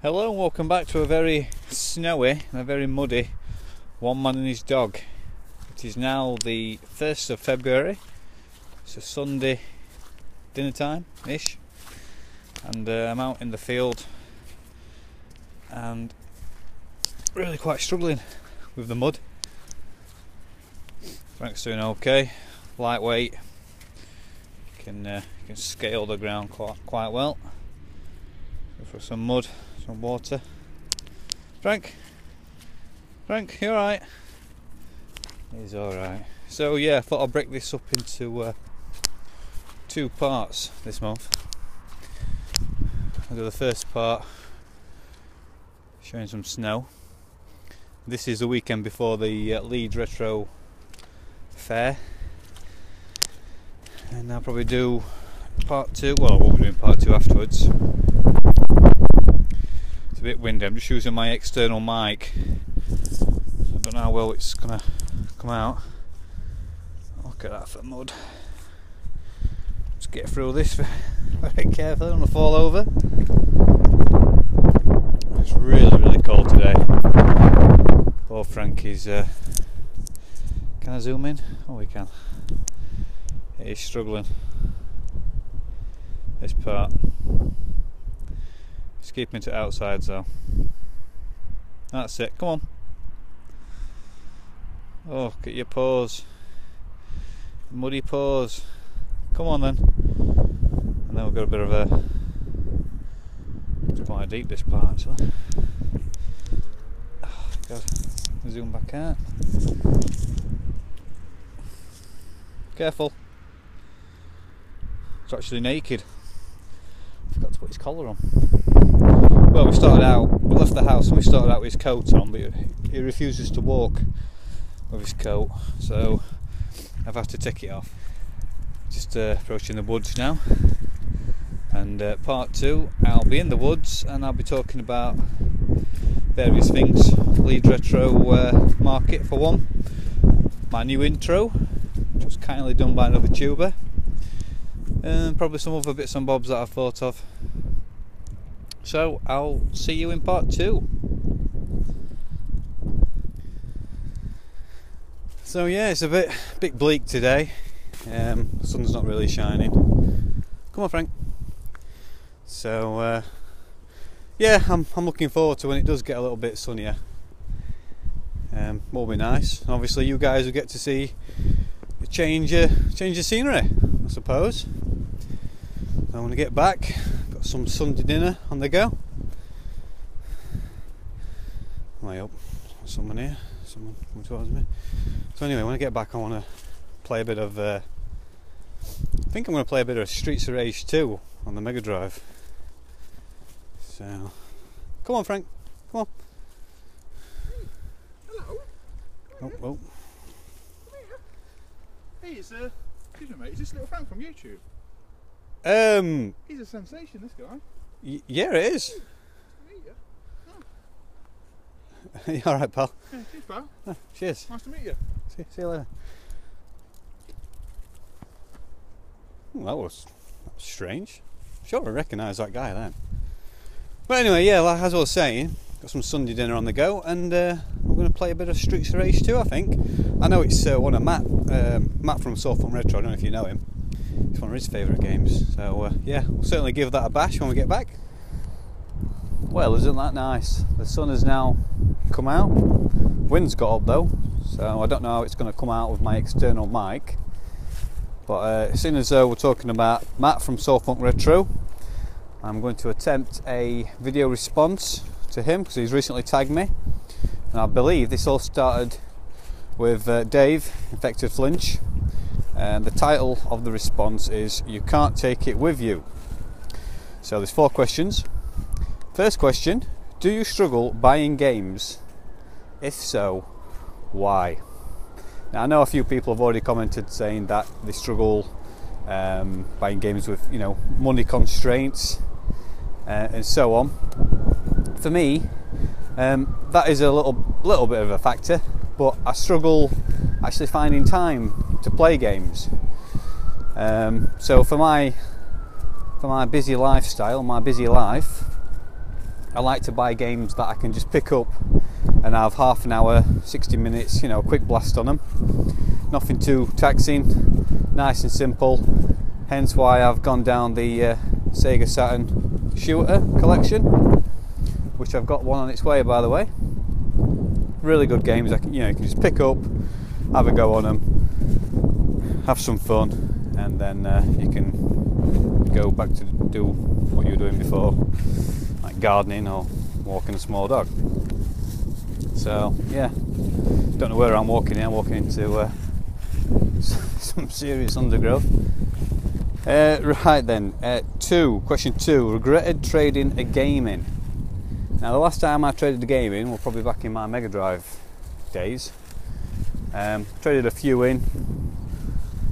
Hello and welcome back to a very snowy and a very muddy One Man and His Dog. It is now the 1st of February. It's a Sunday dinner time-ish, and I'm out in the field and really quite struggling with the mud. Frank's doing okay, lightweight, can scale the ground quite well. Go for some mud, some water. Frank, you alright? He's alright. So yeah, I thought I'd break this up into two parts this month. I'll do the first part showing some snow. This is the weekend before the Leeds Retro Fair, and I'll probably do part two. Well, we'll be doing part two afterwards. It's a bit windy. I'm just using my external mic. I don't know how well it's gonna come out. Look at that for mud. Let's get through this very carefully. I don't want to fall over. It's really cold today. Poor Frank is. Can I zoom in? Oh, we can. He's struggling. This part. Just keeping to outside though. That's it. Come on. Oh, look at your paws. Muddy paws. Come on then. And then we've got a bit of a. It's quite deep, this part actually. Oh God. Zoom back out. Careful. It's actually naked. Forgot to put his collar on. Well, we left the house and we started out with his coat on, but he refuses to walk with his coat, so I've had to take it off. Just approaching the woods now, and part two, I'll be in the woods and I'll be talking about various things. Leeds Retro Market for one, my new intro, which was kindly done by another tuber, and probably some other bits and bobs that I've thought of. So I'll see you in part two. So yeah, it's a bit bleak today. The sun's not really shining. Come on, Frank. So yeah, I'm looking forward to when it does get a little bit sunnier. Will be nice. Obviously, you guys will get to see a change of scenery, I suppose. So when I get back, got some Sunday dinner on the go. Way up, someone here, someone coming towards me. So anyway, when I get back, I want to play a bit of. I think I'm going to play a bit of Streets of Rage 2 on the Mega Drive. So, come on, Frank, come on. Hello. Oh. Come here. Hey, it's excuse me, mate. Is this little Frank from YouTube? He's a sensation, this guy. Yeah, it is. Oh. You alright, pal? Yeah, cheers, pal. Oh, cheers. Nice to meet you. See you later. Well, that was strange. Sure, I recognise that guy then. But anyway, yeah, like as I was saying, got some Sunday dinner on the go, and we're going to play a bit of Streets of Rage 2, I think. I know it's one of Matt from SoulFunkRetro, I don't know if you know him. It's one of his favourite games, so yeah, we'll certainly give that a bash when we get back. Well, isn't that nice? The sun has now come out. Wind's got up though, so I don't know how it's going to come out with my external mic. But as soon as we're talking about Matt from SoulFunkRetro, I'm going to attempt a video response to him because he's recently tagged me. And I believe this all started with Dave, Infected Flinch. And the title of the response is "You Can't Take It With You." So there's 4 questions. First question: do you struggle buying games? If so, why? Now I know a few people have already commented saying that they struggle buying games with, you know, money constraints and so on. For me, that is a little bit of a factor, but I struggle actually finding time to play games. So for my busy lifestyle, my busy life, I like to buy games that I can just pick up and have half an hour, 60 minutes, you know, a quick blast on them. Nothing too taxing, nice and simple. Hence why I've gone down the Sega Saturn shooter collection, which I've got one on its way, by the way. Really good games. You can just pick up, have a go on them, have some fun, and then you can go back to do what you were doing before, like gardening or walking a small dog. So yeah, don't know where I'm walking here. I'm walking into some serious undergrowth. Right then, question 2, regretted trading a game in. Now, the last time I traded a game in was probably back in my Mega Drive days. Traded a few in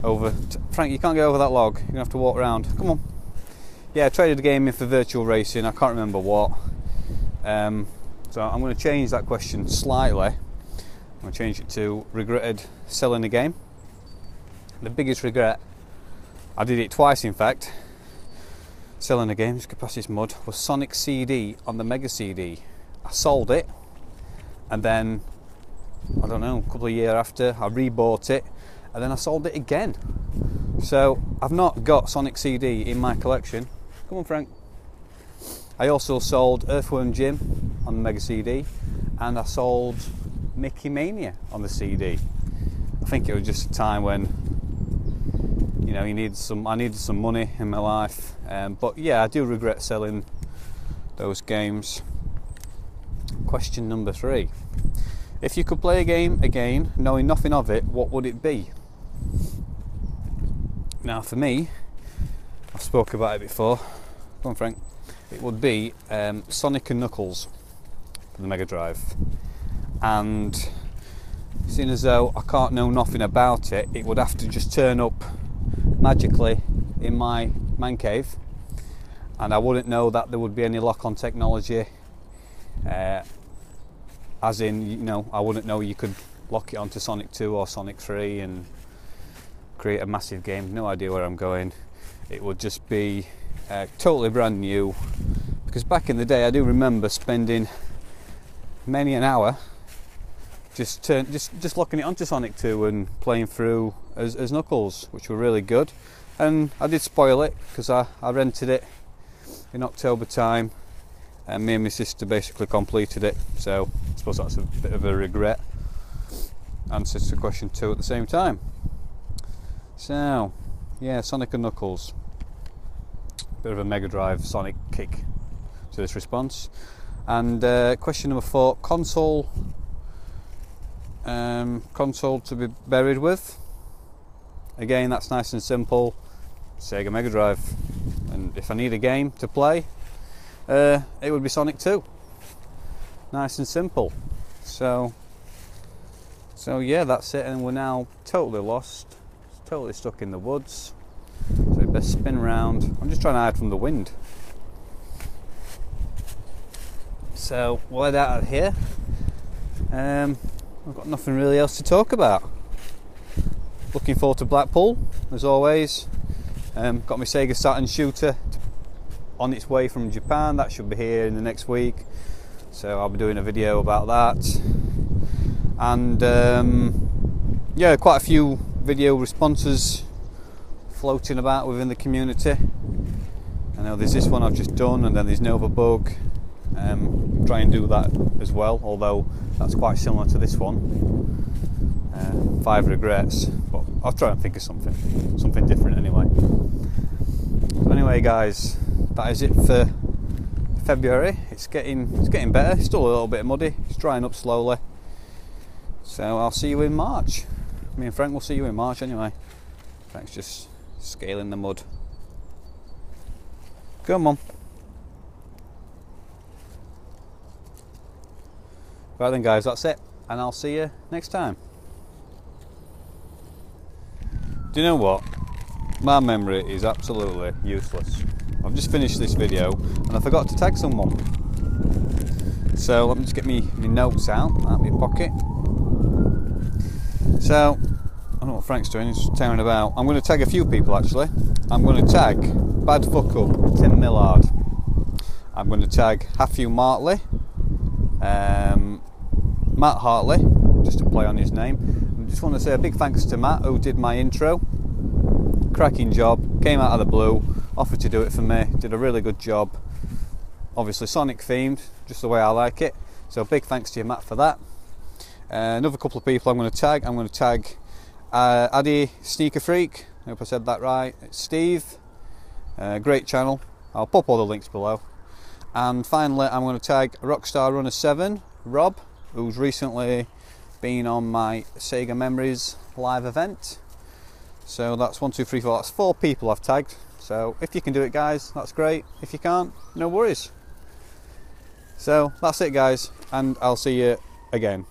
over. Frank, you can't get over that log. You're gonna have to walk around. Come on. Yeah, I traded a game in for virtual racing. I can't remember what. So I'm going to change that question slightly. I'm going to change it to regretted selling a game. The biggest regret, I did it twice in fact, selling a game, just get past this mud, was Sonic CD on the Mega CD. I sold it, and then, I don't know, a couple of years after, I rebought it, and then I sold it again. So I've not got Sonic CD in my collection. Come on, Frank. I also sold Earthworm Jim on the Mega CD, and I sold Mickey Mania on the CD. I think it was just a time when, you know, I needed some money in my life. But yeah, I do regret selling those games. Question number 3. If you could play a game again, knowing nothing of it, what would it be? Now for me, I've spoken about it before. Come on, Frank. It would be Sonic and Knuckles for the Mega Drive. And seeing as though I can't know nothing about it, it would have to just turn up magically in my man cave, and I wouldn't know that there would be any lock-on technology, as in, you know, I wouldn't know you could lock it onto Sonic 2 or Sonic 3 and create a massive game. No idea where I'm going. It would just be totally brand new, because back in the day I do remember spending many an hour just locking it onto Sonic 2 and playing through as Knuckles, which were really good. And I did spoil it because I rented it in October time, and me and my sister basically completed it. So I suppose that's a bit of a regret. Answer to question 2 at the same time. So yeah, Sonic and Knuckles. Bit of a Mega Drive Sonic kick to this response. And question number 4, console to be buried with. Again, that's nice and simple. Sega Mega Drive. And if I need a game to play, it would be Sonic 2. Nice and simple. So yeah, that's it. And we're now totally lost, totally stuck in the woods. So we best spin round. I'm just trying to hide from the wind. So we'll head out of here. I've got nothing really else to talk about. Looking forward to Blackpool, as always. Got my Sega Saturn shooter on its way from Japan. That should be here in the next week. So I'll be doing a video about that. And yeah, quite a few video responses floating about within the community. I know there's this one I've just done, and then there's Nova Bug. Try and do that as well, although that's quite similar to this one. 5 regrets, but I'll try and think of something different anyway. So anyway, guys, that is it for February. It's getting better. It's still a little bit muddy. It's drying up slowly. So I'll see you in March. Me and Frank will see you in March anyway. Frank's just scaling the mud. Come on. Right then, guys, that's it, and I'll see you next time. Do you know what? My memory is absolutely useless. I've just finished this video and I forgot to tag someone. So let me just get my notes out of my pocket. So I don't know what Frank's doing, he's tearing about. I'm going to tag a few people actually. I'm going to tag Bad Fuck Up, Tim Millard, I'm going to tag Matthew Martley, Matt Hartley, just to play on his name. I just want to say a big thanks to Matt, who did my intro. Cracking job, came out of the blue, offered to do it for me, did a really good job. Obviously Sonic themed, just the way I like it. So big thanks to you, Matt, for that. Another couple of people I'm going to tag. I'm going to tag Addy Sneaker Freak, I hope I said that right. It's Steve, great channel. I'll pop all the links below. And finally, I'm going to tag Rockstar Runner 7, Rob, who's recently been on my Sega Memories live event. So that's 1, 2, 3, 4. That's 4 people I've tagged. So if you can do it, guys, that's great. If you can't, no worries. So that's it, guys, and I'll see you again.